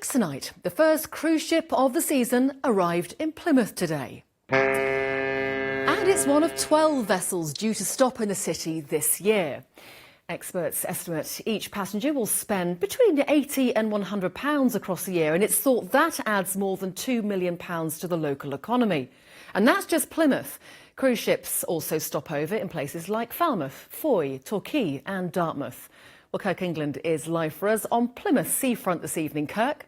Saxonite, the first cruise ship of the season, arrived in Plymouth today. And it's one of 12 vessels due to stop in the city this year. Experts estimate each passenger will spend between £80 and £100 across the year, and it's thought that adds more than £2 million to the local economy. And that's just Plymouth. Cruise ships also stop over in places like Falmouth, Foy, Torquay and Dartmouth. Well, Kirk England is live for us on Plymouth seafront this evening. Kirk?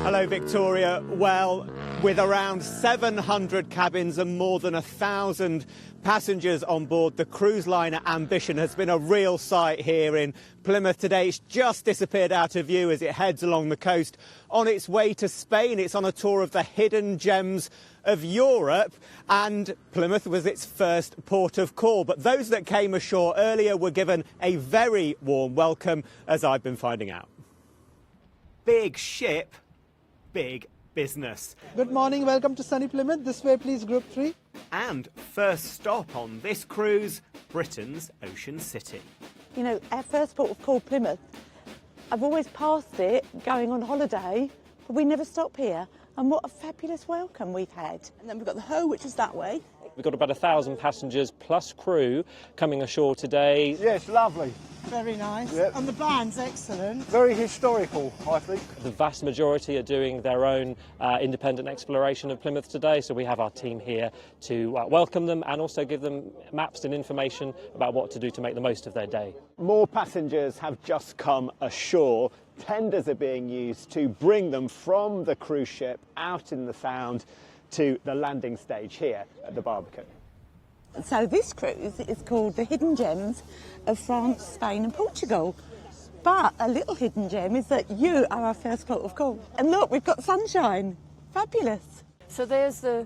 Hello, Victoria. Well, with around 700 cabins and more than 1,000 passengers on board, the cruise liner Ambition has been a real sight here in Plymouth today. It's just disappeared out of view as it heads along the coast on its way to Spain. It's on a tour of the hidden gems of Europe, and Plymouth was its first port of call. But those that came ashore earlier were given a very warm welcome, as I've been finding out. Big ship, big business. Good morning, welcome to sunny Plymouth. This way please, group 3. And first stop on this cruise, Britain's Ocean City. You know, our first port of call, Plymouth, I've always passed it going on holiday, but we never stop here. And what a fabulous welcome we've had. And then we've got the Hoe, which is that way. We've got about 1,000 passengers plus crew coming ashore today. Yes, lovely. Very nice. Yep. And the band's excellent. Very historical, I think. The vast majority are doing their own independent exploration of Plymouth today, so we have our team here to welcome them and also give them maps and information about what to do to make the most of their day. More passengers have just come ashore. Tenders are being used to bring them from the cruise ship out in the Sound to the landing stage here at the Barbican. So this cruise is called the Hidden Gems of France, Spain and Portugal. But a little hidden gem is that you are our first port of call. And look, we've got sunshine. Fabulous. So there's the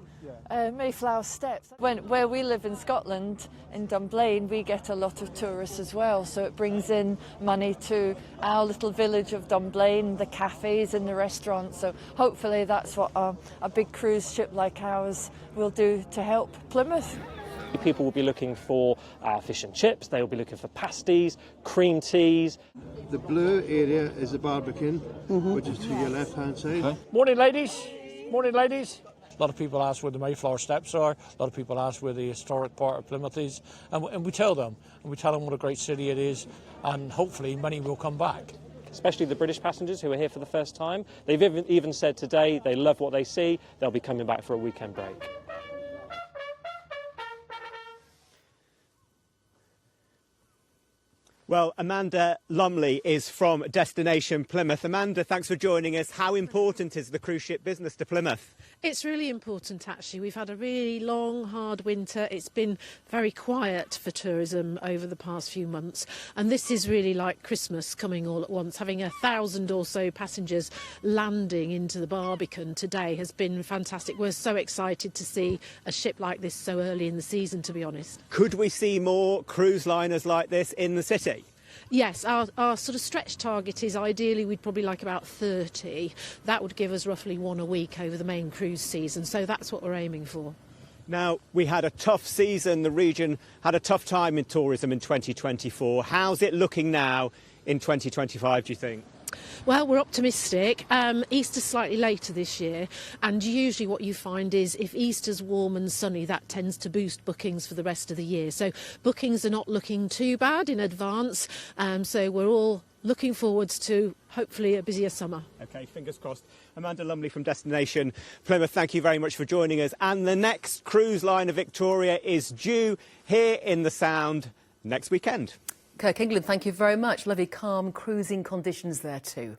Mayflower Steps. Where we live in Scotland, in Dunblane, we get a lot of tourists as well. So it brings in money to our little village of Dunblane, the cafes and the restaurants. So hopefully that's what a big cruise ship like ours will do to help Plymouth. People will be looking for fish and chips, they will be looking for pasties, cream teas. The blue area is the Barbican, which is to your left-hand side. Okay. Morning, ladies. Morning, ladies. A lot of people ask where the Mayflower Steps are. A lot of people ask where the historic part of Plymouth is. And we tell them. And we tell them what a great city it is. And hopefully many will come back. Especially the British passengers who are here for the first time. They've even said today they love what they see. They'll be coming back for a weekend break. Well, Amanda Lumley is from Destination Plymouth. Amanda, thanks for joining us. How important is the cruise ship business to Plymouth? It's really important, actually. We've had a really long, hard winter. It's been very quiet for tourism over the past few months. And this is really like Christmas coming all at once. Having 1,000 or so passengers landing into the Barbican today has been fantastic. We're so excited to see a ship like this so early in the season, to be honest. Could we see more cruise liners like this in the city? Yes, our sort of stretch target is ideally we'd probably like about 30. That would give us roughly one a week over the main cruise season, so that's what we're aiming for. Now, we had a tough season. The region had a tough time in tourism in 2024. How's it looking now in 2025, do you think? Well, we're optimistic. Easter's slightly later this year, and usually what you find is if Easter's warm and sunny, that tends to boost bookings for the rest of the year. So bookings are not looking too bad in advance, so we're all looking forwards to hopefully a busier summer. OK, fingers crossed. Amanda Lumley from Destination Plymouth, thank you very much for joining us. And the next cruise liner, Victoria, is due here in the Sound next weekend. Kirk England, thank you very much. Lovely calm cruising conditions there too.